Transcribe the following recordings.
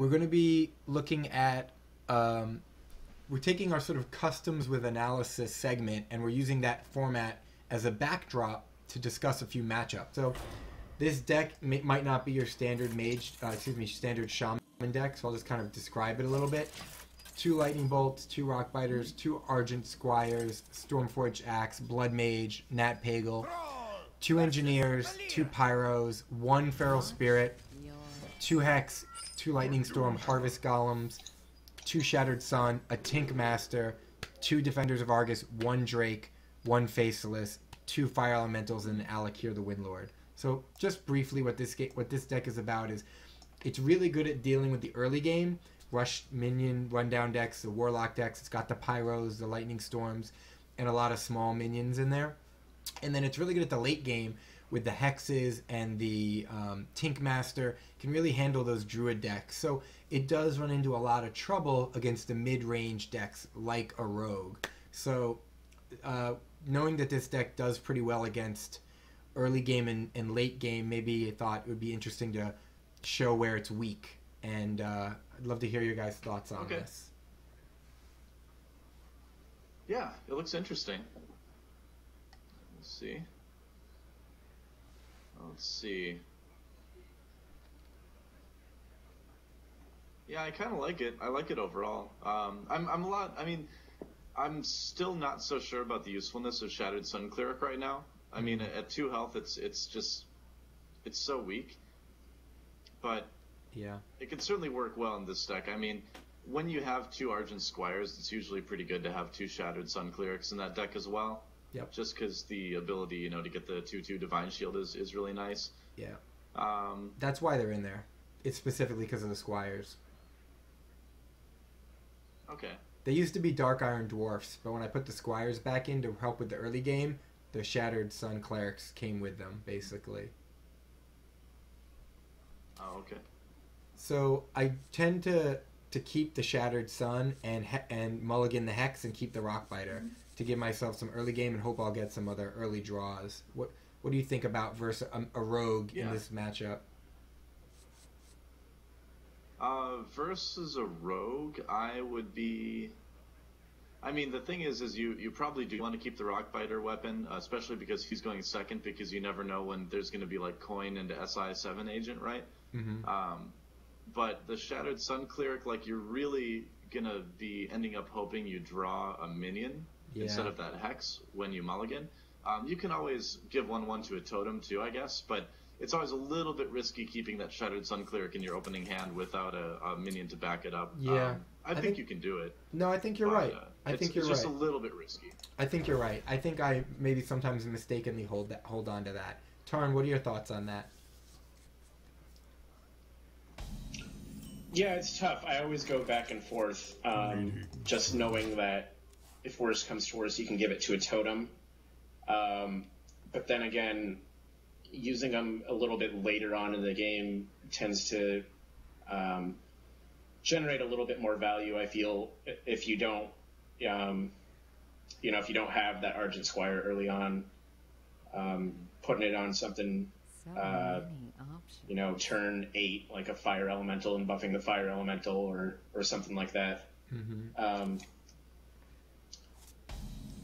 we're going to be looking at we're taking our sort of customs with analysis segment, and we're using that format as a backdrop to discuss a few matchups. So this deck might not be your standard standard Shaman deck, so I'll just kind of describe it a little bit. 2 Lightning Bolts, 2 Rock Biters, 2 Argent Squires, Stormforged Axe, Blood Mage, Nat Pagal, 2 Engineers, 2 Pyros, 1 Feral Spirit, 2 Hex, 2 Lightning Storm, Harvest Golems, 2 Shattered Sun, a Tink Master, 2 Defenders of Argus, 1 Drake, 1 Faceless, 2 Fire Elementals, and an Alakir the Windlord. So just briefly, what this deck is about is it's really good at dealing with the early game, rush minion, rundown decks, the Warlock decks. It's got the Pyros, the Lightning Storms, and a lot of small minions in there. And then it's really good at the late game with the Hexes and the Tink Master. Can really handle those Druid decks. So it does run into a lot of trouble against the mid-range decks like a Rogue. So knowing that this deck does pretty well against early game and late game, maybe I thought it would be interesting to show where it's weak. And I'd love to hear your guys' thoughts on this. Yeah, it looks interesting. Let's see. Let's see. Yeah, I kind of like it. I like it overall. I'm still not so sure about the usefulness of Shattered Sun Cleric right now. I mean, at 2 health, it's so weak. But yeah, it can certainly work well in this deck. I mean, when you have 2 Argent Squires, it's usually pretty good to have 2 Shattered Sun Clerics in that deck as well. Yep. Just because the ability, to get the 2/2 Divine Shield is really nice. Yeah. That's why they're in there. It's specifically because of the Squires. Okay. They used to be Dark Iron Dwarfs, but when I put the Squires back in to help with the early game, the Shattered Sun Clerics came with them, basically. Oh, okay. So I tend to keep the Shattered Sun and mulligan the Hex and keep the Rockbiter to give myself some early game and hope I'll get some other early draws. What do you think about versus a Rogue in this matchup? Versus a Rogue, I would be... I mean, the thing is you probably do want to keep the Rockbiter weapon, especially because he's going second, because you never know when there's going to be, like, coin into SI7 agent, right? Mm-hmm. But the Shattered Sun Cleric, like, you're really going to be ending up hoping you draw a minion instead of that Hex when you mulligan. You can always give 1/1 to a totem, too, I guess, but it's always a little bit risky keeping that Shattered Sun Cleric in your opening hand without a minion to back it up. Yeah. I think you can do it. No, I think you're right. I think you're right. It's just a little bit risky. I think you're right. I think I maybe sometimes mistakenly hold on to that. Tarn, what are your thoughts on that? Yeah, it's tough. I always go back and forth, just knowing that if worse comes to worse, you can give it to a totem. But then again, using them a little bit later on in the game tends to generate a little bit more value, I feel, if you don't, if you don't have that Argent Squire early on, putting it on something, turn 8, like a Fire Elemental and buffing the Fire Elemental or something like that. Mm-hmm.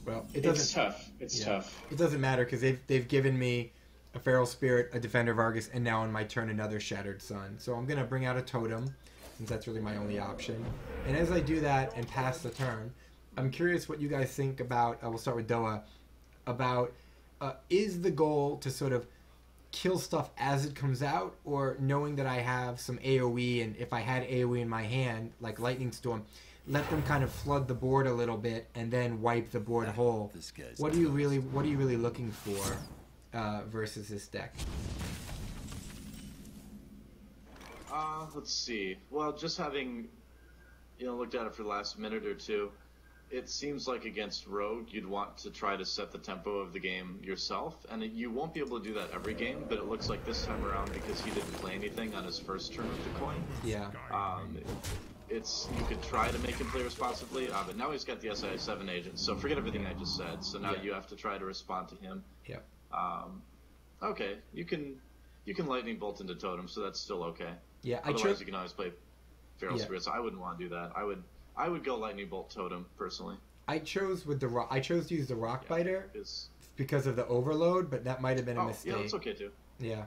Well, it's tough. It's tough. It doesn't matter because they've given me a Feral Spirit, a Defender of Argus, and now on my turn another Shattered Sun. So I'm going to bring out a totem, since that's really my only option. And as I do that and pass the turn, I'm curious what you guys think about, we'll start with Doa, about is the goal to sort of kill stuff as it comes out, or knowing that I have some AoE, and if I had AoE in my hand, like Lightning Storm, let them kind of flood the board a little bit and then wipe the board whole. What are you really looking for versus this deck? Let's see. Well, just having looked at it for the last minute or two, it seems like against Rogue, you'd want to try to set the tempo of the game yourself, and you won't be able to do that every game, but it looks like this time around, because he didn't play anything on his first turn of the coin. Yeah. You could try to make him play responsibly, but now he's got the SI7 agent, so forget everything I just said. So now you have to try to respond to him. Yeah. Okay, you can lightning bolt into totem, so that's still okay. Yeah, Otherwise, you can always play. Feral Spirit, so I wouldn't want to do that. I would go Lightning Bolt Totem personally. I chose to use the Rock Biter because of the overload, but that might have been a mistake. Yeah, that's okay too. Yeah.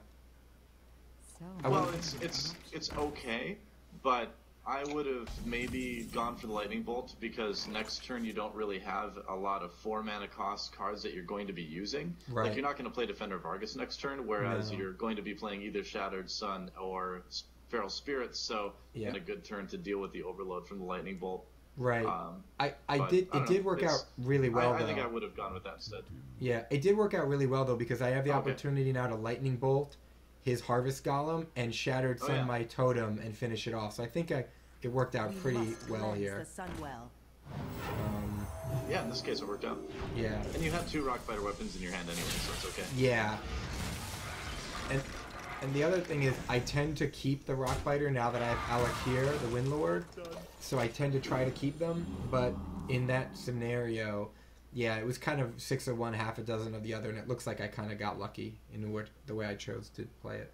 Well, it's okay, but I would have maybe gone for the Lightning Bolt because next turn you don't really have a lot of 4 mana cost cards that you're going to be using. Right. Like, you're not going to play Defender Vargas next turn, whereas you're going to be playing either Shattered Sun or Feral Spirits, so in a good turn to deal with the overload from the Lightning Bolt. Right. It did work out really well, though. I think I would have gone with that instead. Yeah, it did work out really well, though, because I have the opportunity now to Lightning Bolt his Harvest Golem and Shattered Sun my Totem and finish it off. So I think it worked out pretty well here. Yeah, in this case it worked out. Yeah. And you have 2 Rock Fighter weapons in your hand anyway, so it's okay. Yeah. And the other thing is, I tend to keep the Rock Biter now that I have Alakir, the Windlord. So I tend to try to keep them, but in that scenario, yeah, it was kind of 6 of one, half a dozen of the other, and it looks like I kind of got lucky in the way I chose to play it.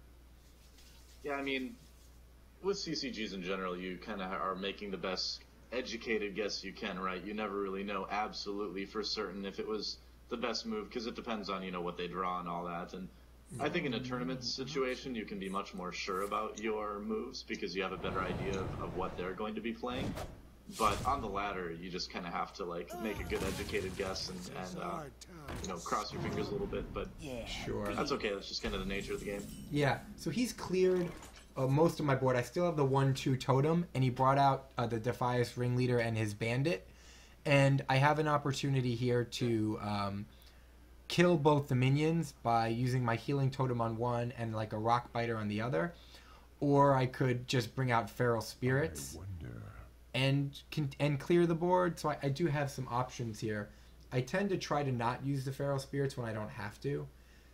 Yeah, I mean, with CCGs in general, you kind of are making the best educated guess you can, right? You never really know absolutely for certain if it was the best move, because it depends on, what they draw and all that, and I think in a tournament situation, you can be much more sure about your moves because you have a better idea of what they're going to be playing. But on the ladder, you just kind of have to make a good educated guess and cross your fingers a little bit. But sure, that's okay. That's just kind of the nature of the game. Yeah. So he's cleared most of my board. I still have the 1/2 totem, and he brought out the Defias Ringleader and his Bandit, and I have an opportunity here to kill both the minions by using my healing totem on one and like a Rock Biter on the other, or I could just bring out Feral Spirits and clear the board. So I do have some options here. I tend to try to not use the Feral Spirits when I don't have to.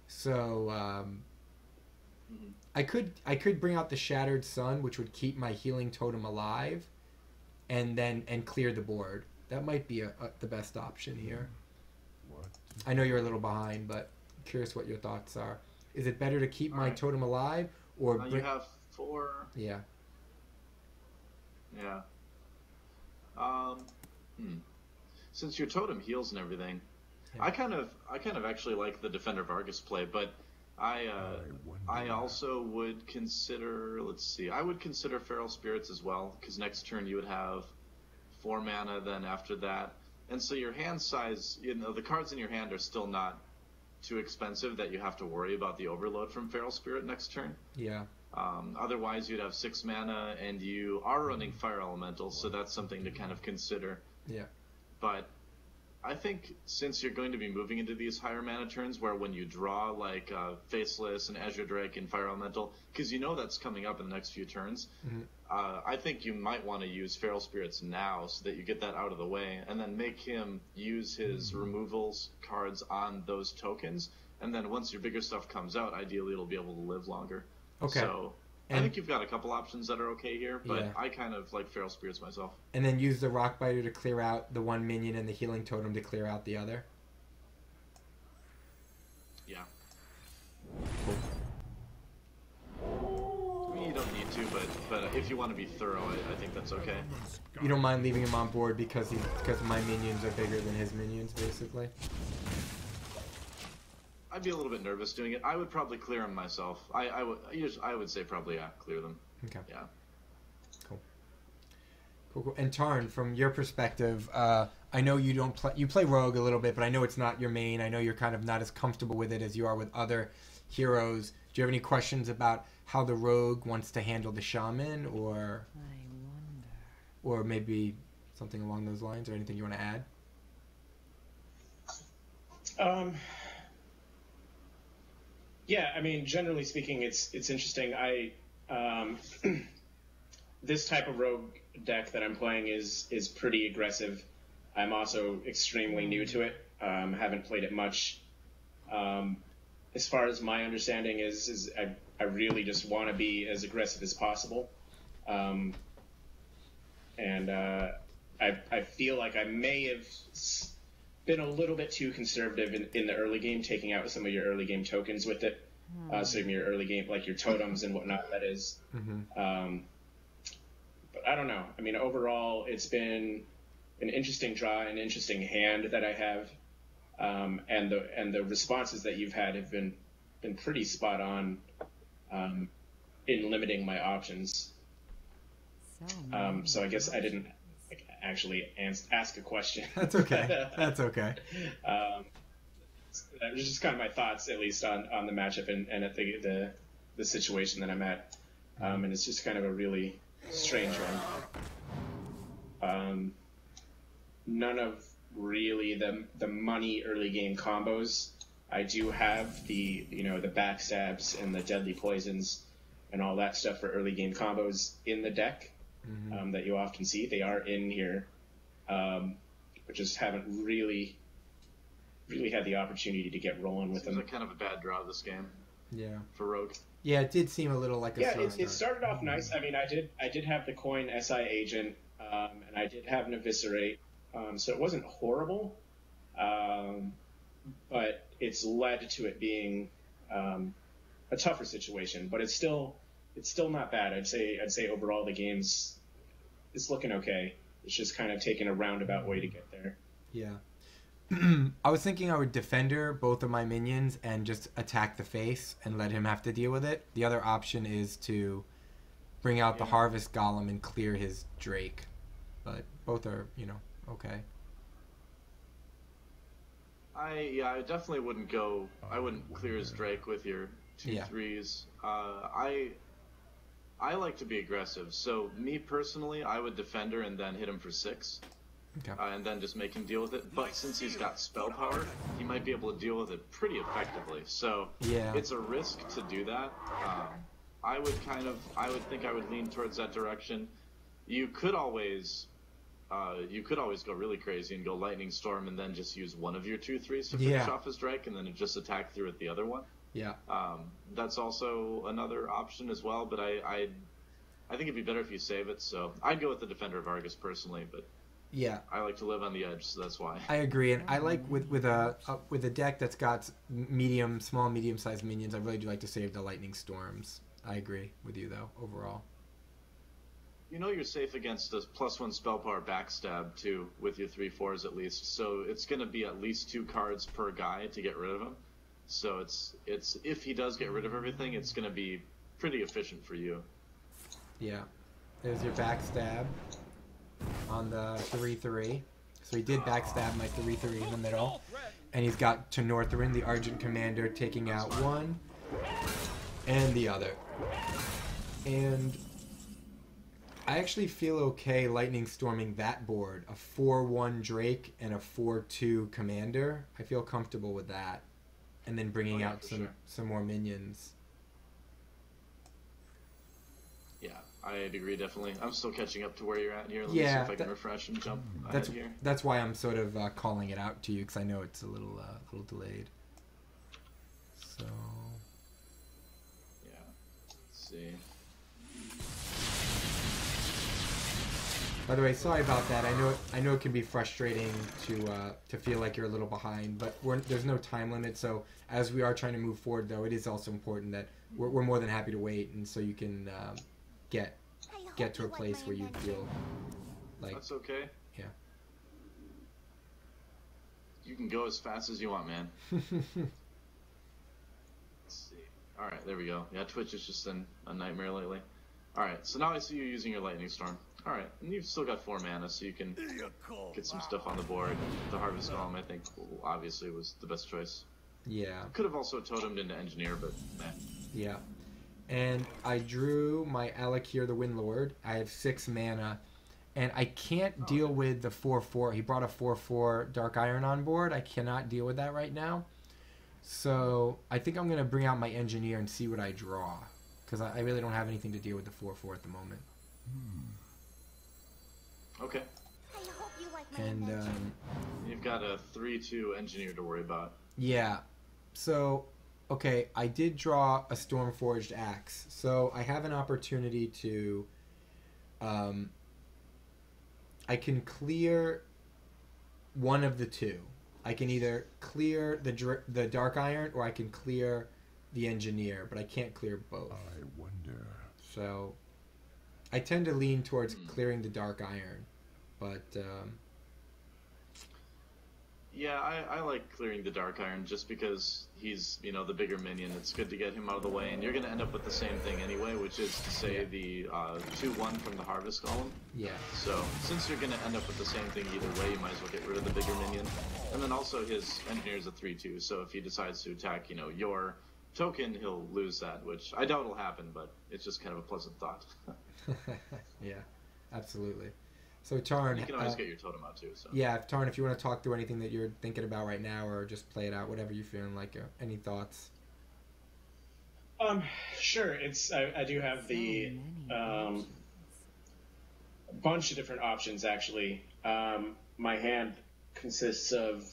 So I could bring out the Shattered Sun, which would keep my healing totem alive, and clear the board. That might be the best option here. I know you're a little behind, but I'm curious what your thoughts are. Is it better to keep my totem alive, or you have 4? Yeah. Yeah. Since your totem heals and everything, I kind of actually like the Defender Vargas play, but I also would consider. Let's see. I would consider Feral Spirits as well, because next turn you would have 4 mana. Then after that. And so your hand size, the cards in your hand are still not too expensive that you have to worry about the overload from Feral Spirit next turn. Yeah. Otherwise, you'd have 6 mana, and you are running Fire Elemental, so that's something to kind of consider. Yeah. But I think since you're going to be moving into these higher mana turns, where when you draw like Faceless and Azure Drake and Fire Elemental, because that's coming up in the next few turns, I think you might want to use Feral Spirits now so that you get that out of the way, and then make him use his removals cards on those tokens, and then once your bigger stuff comes out, ideally it'll be able to live longer. Okay. So I think you've got a couple options that are okay here, but I kind of like Feral Spirits myself. And then use the Rock Biter to clear out the one minion and the healing totem to clear out the other. Yeah. Cool. You don't need to, but if you want to be thorough, I think that's okay. You don't mind leaving him on board because my minions are bigger than his minions, basically? I'd be a little bit nervous doing it. I would probably clear them myself. I would say probably clear them. Okay. Yeah. Cool. And Tarn, from your perspective, I know you play Rogue a little bit, but I know it's not your main. I know you're kind of not as comfortable with it as you are with other heroes. Do you have any questions about how the Rogue wants to handle the Shaman, or maybe something along those lines, or anything you want to add? Yeah, I mean, generally speaking, it's interesting. This type of rogue deck that I'm playing is pretty aggressive. I'm also extremely new to it. Haven't played it much. As far as my understanding is I really just want to be as aggressive as possible. And I feel like I may have been a little bit too conservative in the early game, taking out some of your early game tokens with it. Some of your early game, like your totems and whatnot, that is. But I don't know. I mean, overall, it's been an interesting draw, an interesting hand that I have, and the responses that you've had have been pretty spot on in limiting my options. So I guess I didn't actually ask a question. That's okay. That's okay. That was just kind of my thoughts, at least on the matchup and at the situation that I'm at, and it's just kind of a really strange one. None of really the money early game combos. I do have the backstabs and the deadly poisons and all that stuff for early game combos in the deck that you often see. They are in here, but just haven't really had the opportunity to get rolling with them. Seems like kind of a bad draw this game. Yeah. For Rogue. Yeah, it did seem a little like a slow it start. started off nice. I mean, I did have the coin SI agent, and I did have an eviscerate, so it wasn't horrible, but it's led to it being a tougher situation. But it's still not bad. I'd say overall the game's looking okay. It's just kind of taking a roundabout way to get there. Yeah. I was thinking I would defender both of my minions and just attack the face and let him have to deal with it. The other option is to bring out the Harvest Golem and clear his Drake. But both are, okay. I definitely wouldn't go. I wouldn't clear his Drake with your 2/3s. I like to be aggressive. So me personally, I would defender and then hit him for 6. Okay. And then just make him deal with it. But since he's got spell power, he might be able to deal with it pretty effectively. So it's a risk to do that. I would think I would lean towards that direction. You could always go really crazy and go Lightning Storm and then just use one of your 2/3s to finish off his Drake and then just attack through with the other one. Yeah. That's also another option as well. But I think it'd be better if you save it. So I'd go with the Defender of Argus personally, but. Yeah, I like to live on the edge, so that's why. I agree, and I like with a deck that's got small, medium-sized minions. I really do like to save the Lightning Storms. I agree with you though, overall. You're safe against a +1 spell power backstab too, with your 3/4s at least. So it's going to be at least 2 cards per guy to get rid of him. So it's if he does get rid of everything, it's going to be pretty efficient for you. Yeah, there's your backstab on the 3/3. So he did backstab my 3/3 in the middle. And he's got to Northrend, the Argent Commander, taking out one and the other. And I actually feel okay Lightning Storming that board. A 4/1 Drake and a 4/2 Commander. I feel comfortable with that. And then bringing out some more minions. Yeah, I'd agree definitely. I'm still catching up to where you're at here. Let me see if I can refresh and jump ahead here. That's why I'm sort of calling it out to you, because I know it's a little delayed. So yeah, let's see. By the way, sorry about that. I know it can be frustrating to feel like you're a little behind, but there's no time limit. So as we are trying to move forward, though, it is also important that we're more than happy to wait, and so you can get to a place where you feel like that's okay. Yeah. You can go as fast as you want, man. Let's see. All right, there we go. Yeah, Twitch is just a nightmare lately. All right, so now I see you using your Lightning Storm. All right, and you've still got 4 mana, so you can get some stuff on the board. The Harvest Golem, I think, obviously was the best choice. Yeah. Could have also totemed into Engineer, but Yeah. And I drew my Alakir the Windlord. I have 6 mana, and I can't deal with the 4/4. He brought a 4/4 Dark Iron on board. I cannot deal with that right now. So I think I'm going to bring out my Engineer and see what I draw, because I really don't have anything to deal with the 4/4 at the moment. Okay. And you've got a 3/2 Engineer to worry about. Yeah. So, okay, I did draw a Stormforged Axe. So I have an opportunity to... I can clear one of the two. I can either clear the Dark Iron or I can clear the Engineer, but I can't clear both. I wonder. So I tend to lean towards clearing the Dark Iron, but yeah, I like clearing the Dark Iron just because he's, you know, the bigger minion. It's good to get him out of the way, and you're going to end up with the same thing anyway, which is to say the 2-1 from the Harvest Golem. yeah. So, since you're going to end up with the same thing either way, you might as well get rid of the bigger minion. And then also his Engineer's a 3-2, so if he decides to attack, you know, your token, he'll lose that, which I doubt will happen, but it's just kind of a pleasant thought. Yeah, absolutely. So Tarn, you can always get your totem out too. So. Yeah, Tarn, if you want to talk through anything that you're thinking about right now, or just play it out, whatever you're feeling like. Any thoughts? Sure. I do have the bunch of different options actually. My hand consists of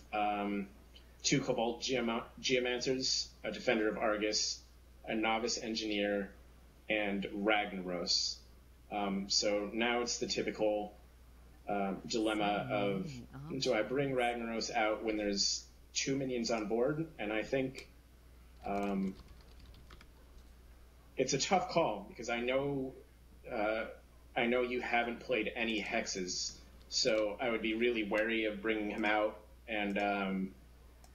2 Cobalt Geomancers, a Defender of Argus, a Novice Engineer, and Ragnaros. So now it's the typical dilemma of, do I bring Ragnaros out when there's 2 minions on board? And I think it's a tough call, because I know you haven't played any hexes, so I would be really wary of bringing him out and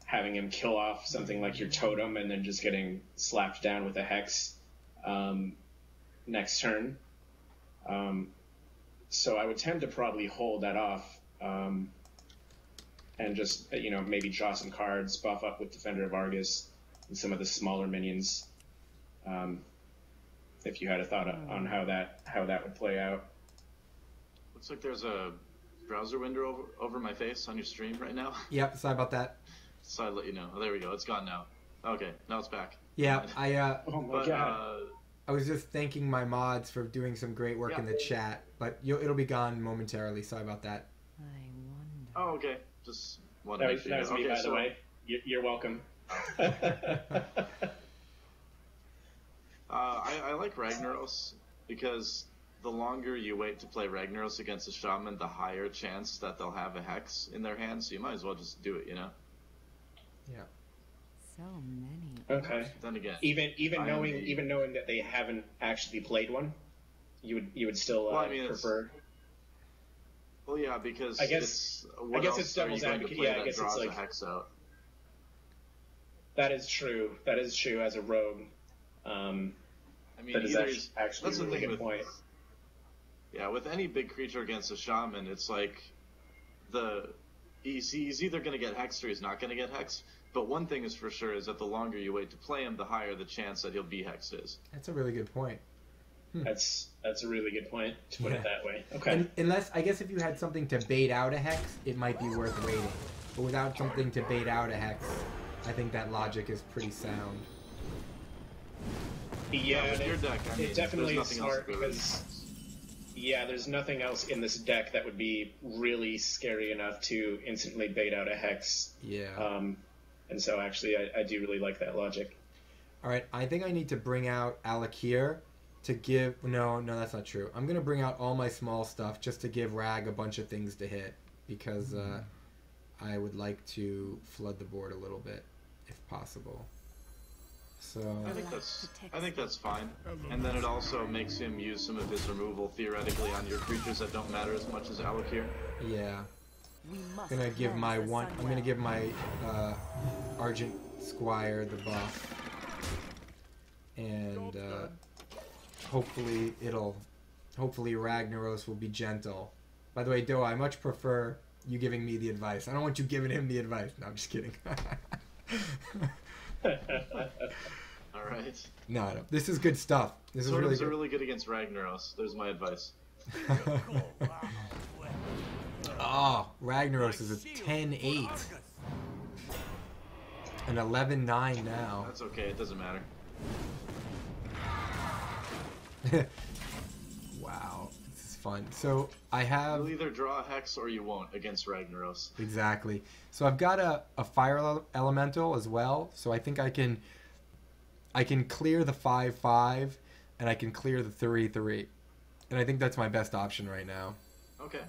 having him kill off something like your totem and then just getting slapped down with a hex next turn. So I would tend to probably hold that off and just, you know, maybe draw some cards, buff up with Defender of Argus and some of the smaller minions. If you had a thought on how that would play out. Looks like there's a browser window over my face on your stream right now. Yep, sorry about that. So I'd let you know. Oh, there we go. It's gone now. Okay, now it's back. Yeah, oh my god. I was just thanking my mods for doing some great work in the chat, but it'll be gone momentarily. Sorry about that. I wonder. Oh, okay. Just wanted to make sure. That was me, by the way. You're welcome. I like Ragnaros because the longer you wait to play Ragnaros against a Shaman, the higher chance that they'll have a Hex in their hand, so you might as well just do it, you know? Yeah. So many. Okay. Then again, even knowing that they haven't actually played one, you would still prefer. Well, yeah, because I guess it's devil's advocate. Yeah, I guess it's like a Hex out. That is true. That is true as a rogue. I mean, that is actually a really good point. Yeah, with any big creature against a Shaman, it's like he's either going to get hexed or he's not going to get hexed. But one thing is for sure is that the longer you wait to play him, the higher the chance that he'll be hexed is. That's a really good point. That's a really good point to put it that way. Okay. Unless, I guess if you had something to bait out a hex, it might be worth waiting. But without something to bait out a hex, I think that logic is pretty sound. Yeah, with your deck, I mean, it definitely is smart because there's nothing else in this deck that would be really scary enough to instantly bait out a hex. Yeah. And so actually, I do really like that logic. All right, I think I need to bring out Alakir to give... No, that's not true. I'm going to bring out all my small stuff just to give Rag a bunch of things to hit because I would like to flood the board a little bit if possible. So I think that's fine. And then it also makes him use some of his removal theoretically on your creatures that don't matter as much as Alakir. Yeah. I'm gonna give my Argent Squire the buff, and hopefully Ragnaros will be gentle. By the way, Doa, I much prefer you giving me the advice. I don't want you giving him the advice. No, I'm just kidding. All right. No, this is good stuff. This is really good. Are really good against Ragnaros. There's my advice. Oh, Ragnaros is a 10-8. An 11-9 now. That's okay. It doesn't matter. Wow, this is fun. So I have... You'll either draw a Hex or you won't against Ragnaros. Exactly. So I've got a Fire Elemental as well. So I think I can clear the 5/5 and I can clear the 3/3. And I think that's my best option right now. Okay.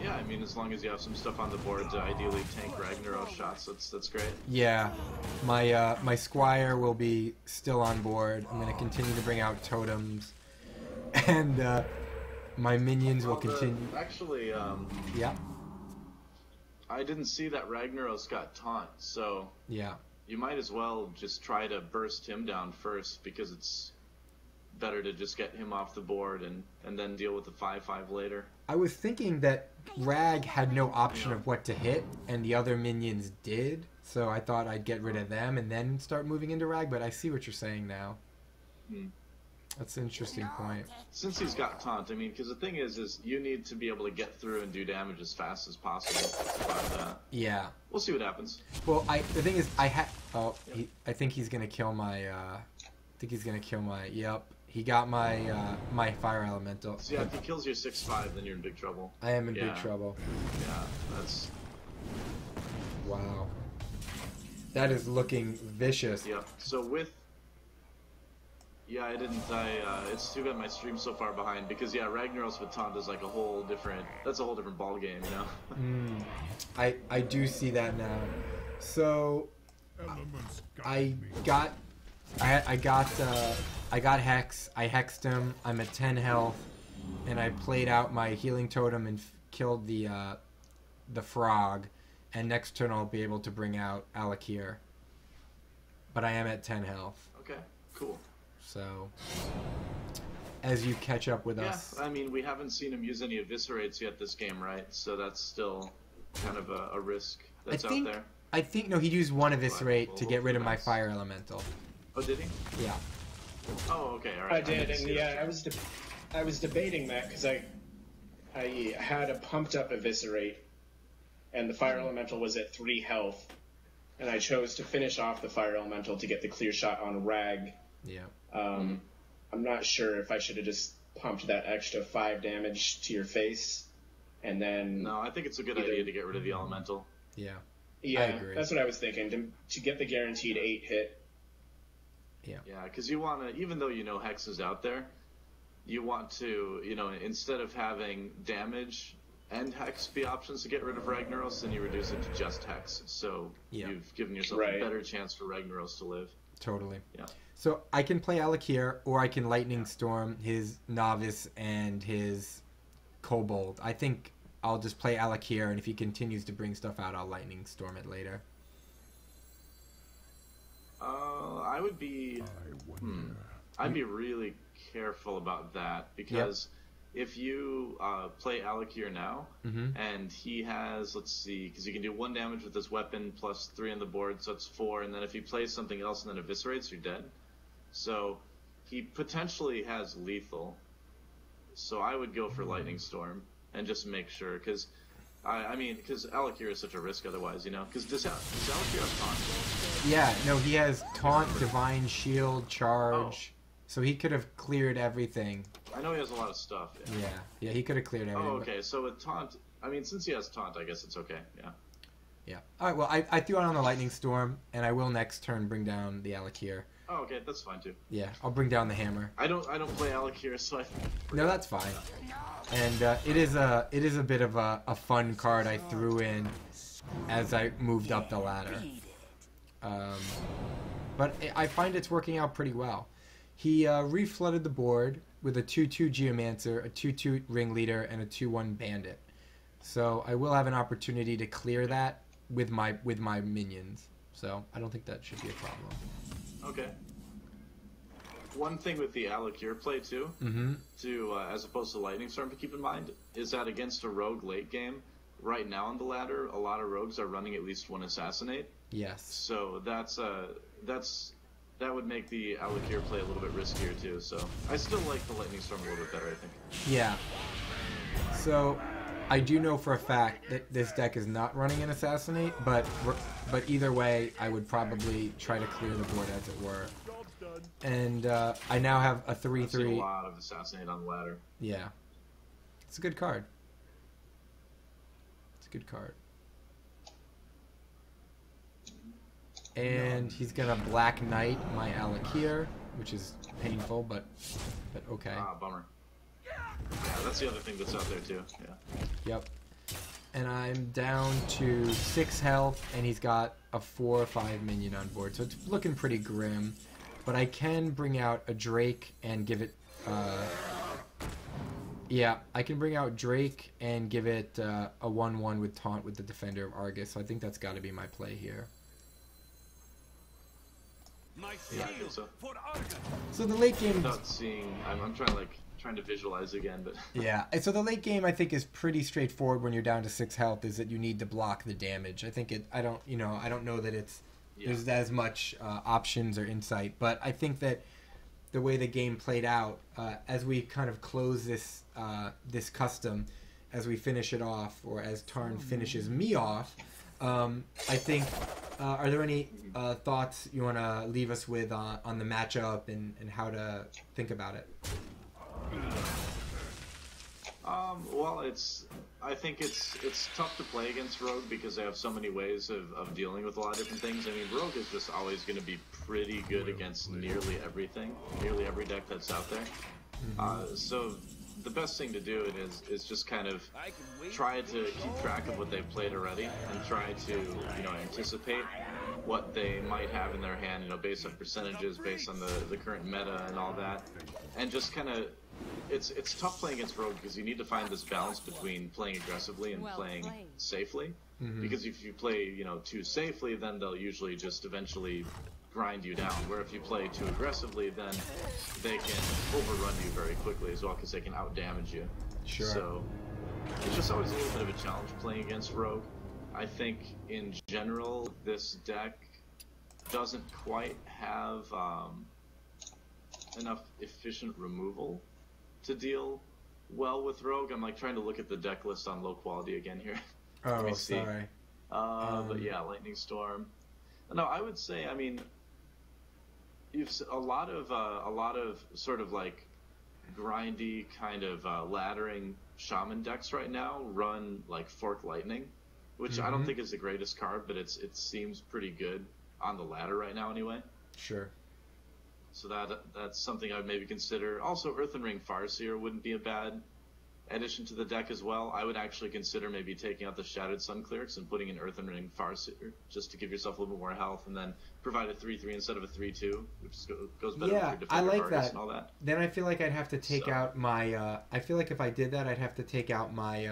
Yeah, I mean, as long as you have some stuff on the board to ideally tank Ragnaros shots, that's great. Yeah, my Squire will be still on board. I'm going to continue to bring out totems. And my minions will continue. Actually, Yeah. I didn't see that Ragnaros got taunt, so Yeah. you might as well just try to burst him down first, because it's better to just get him off the board and then deal with the 5/5 later. I was thinking that Rag had no option of what to hit, and the other minions did. So I thought I'd get rid of them and then start moving into Rag, but I see what you're saying now. Hmm. That's an interesting point. Since he's got taunt, I mean, because the thing is you need to be able to get through and do damage as fast as possible. But, Yeah. we'll see what happens. Well, the thing is, I think he's gonna kill my. I think he's gonna kill my. Yep. He got my my fire elemental. So yeah, if he kills your 6/5, then you're in big trouble. I am in big Yeah. trouble. Yeah, that's... Wow. That is looking vicious. Yep. So with... Yeah, it's too bad my stream's so far behind, because yeah, Ragnaros with taunt is like a whole different... That's a whole different ball game, you know? I do see that now. So I got Hex. I hexed him. I'm at 10 health, and I played out my healing totem and killed the frog. And next turn I'll be able to bring out Alakir. But I am at 10 health. Okay, cool. So as you catch up with us. Yeah, I mean, we haven't seen him use any eviscerates yet this game, right? So that's still kind of a risk that's out there. I think, no, he used one eviscerate to get rid of my fire elemental. Oh, did he? Yeah. Oh, okay, alright. I did, and yeah, I was debating that because I had a pumped up eviscerate, and the fire elemental was at 3 health, and I chose to finish off the fire elemental to get the clear shot on Rag. Yeah. I'm not sure if I should have just pumped that extra 5 damage to your face, and then... No, I think it's a good idea to get rid of the elemental. Yeah. Yeah, I agree. that's what I was thinking, to get the guaranteed 8 hit. Yeah. Yeah, because you want to, even though you know Hex is out there, you want to, instead of having damage and Hex be options to get rid of Ragnaros, then you reduce it to just Hex. So you've given yourself a better chance for Ragnaros to live. Totally. Yeah. So I can play Alakir, or I can Lightning Storm his Novice and his Kobold. I think I'll just play Alakir, and if he continues to bring stuff out, I'll Lightning Storm it later. I would be... I'd be really careful about that, because if you play Alakir now, and he has, let's see, because he can do 1 damage with his weapon plus 3 on the board, so that's 4, and then if he plays something else and then eviscerates, you're dead. So he potentially has lethal. So I would go for Lightning Storm and just make sure, because because Alakir is such a risk otherwise, because does Alakir have taunt? Yeah, no, he has Taunt, Divine Shield, Charge, so he could have cleared everything. I know he has a lot of stuff. Yeah, he could have cleared everything. Oh, okay, so with taunt, since he has taunt, I guess it's okay, yeah. Yeah. Alright, well, I threw out on the Lightning Storm, and I will next turn bring down the Alakir. Oh, okay, that's fine too. Yeah, I'll bring down the hammer. I don't play Alakir, so I... No, that's fine. And it is a bit of a fun card I threw in as I moved up the ladder. But I find it's working out pretty well. He reflooded the board with a 2/2 Geomancer, a 2/2 Ringleader, and a 2/1 Bandit. So I will have an opportunity to clear that with my minions. So I don't think that should be a problem. Okay. One thing with the Alakir play too, as opposed to Lightning Storm to keep in mind, is that against a rogue late game, right now on the ladder, a lot of rogues are running at least 1 Assassinate. Yes. So that would make the Alakir play a little bit riskier too. So I still like the Lightning Storm a little bit better, I think. Yeah. So I do know for a fact that this deck is not running an Assassinate, but either way, I would probably try to clear the board, as it were. And I now have a 3/3. I've seen a lot of Assassinate on the ladder. Yeah. It's a good card. It's a good card. And he's gonna Black Knight my Alakir, which is painful, but okay. Ah, bummer. Yeah, that's the other thing that's out there too. Yeah. Yep. And I'm down to 6 health, and he's got a 4 or 5 minion on board, so it's looking pretty grim. But I can bring out a Drake and give it Yeah, I can bring out Drake and give it a 1/1 with taunt with the Defender of Argus. So I think that's got to be my play here. Yeah, I think so. So the late game. Without seeing, I'm trying to visualize again, but Yeah, and so the late game I think is pretty straightforward when you're down to 6 health. Is that you need to block the damage. I think it. I don't know that it's there's as much options or insight, but I think that the way the game played out as we kind of close this custom, as we finish it off, or as Tarn finishes me off, I think. Are there any thoughts you want to leave us with on the matchup and how to think about it? Well, I think it's tough to play against Rogue because they have so many ways of dealing with a lot of different things. I mean, Rogue is just always going to be pretty good against nearly everything, nearly every deck that's out there. So the best thing to do is just kind of try to keep track of what they've played already and try to anticipate what they might have in their hand, based on percentages, based on the current meta and all that, and just kind of. It's tough playing against Rogue because you need to find this balance between playing aggressively and playing safely. Because if you play, too safely, then they'll usually just eventually grind you down. Where if you play too aggressively, then they can overrun you very quickly as well because they can outdamage you. Sure. So it's just always a little bit of a challenge playing against Rogue. I think in general, this deck doesn't quite have enough efficient removal to deal well with Rogue. I'm trying to look at the deck list on low quality again here. Oh, sorry. But yeah, Lightning Storm. No, I would say, you've a lot of sort of grindy kind of laddering Shaman decks right now run Fork Lightning, which I don't think is the greatest card, but it seems pretty good on the ladder right now anyway. Sure. So that's something I would maybe consider. Also, Earthen Ring Farseer wouldn't be a bad addition to the deck as well. I would actually consider maybe taking out the Shattered Sun Clerics and putting an Earthen Ring Farseer just to give yourself a little bit more health, and then provide a 3/3 instead of a 3/2, which goes better with your Defender I like Argus that. and all that. Then I feel like I'd have to take out my. I feel like if I did that, I'd have to take out my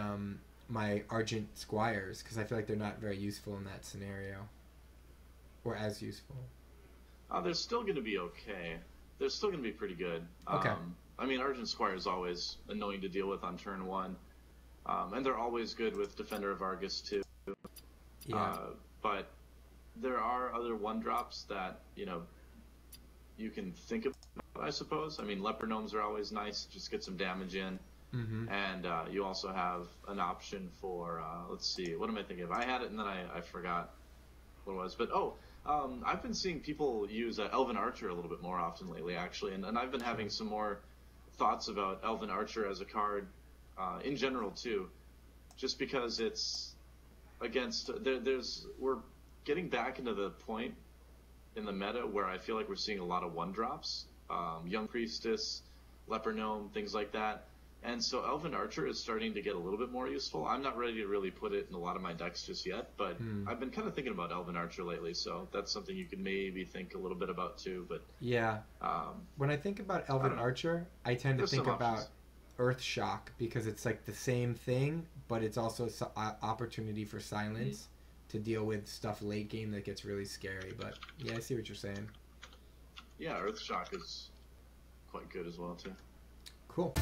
my Argent Squires because I feel like they're not very useful in that scenario, or as useful. They're still going to be okay. They're still going to be pretty good. Okay. Argent Squire is always annoying to deal with on turn 1. And they're always good with Defender of Argus, too. Yeah. But there are other 1-drops that, you can think of, I suppose. Leper Gnomes are always nice. Just get some damage in. And you also have an option for, let's see, what am I thinking of? I had it and then I forgot what it was. But, I've been seeing people use Elven Archer a little bit more often lately, actually, and I've been having some more thoughts about Elven Archer as a card in general too, just because it's against we're getting back into the point in the meta where I feel like we're seeing a lot of 1-drops, Young Priestess, Leper Gnome, things like that. And so Elven Archer is starting to get a little bit more useful. I'm not ready to really put it in a lot of my decks just yet, but I've been kind of thinking about Elven Archer lately, so that's something you could maybe think a little bit about too. But yeah, when I think about Elven Archer, I tend to think about Earth Shock because it's the same thing, but it's also opportunity for silence to deal with stuff late game that gets really scary. But yeah, I see what you're saying. Yeah, Earth Shock is quite good as well too. Cool.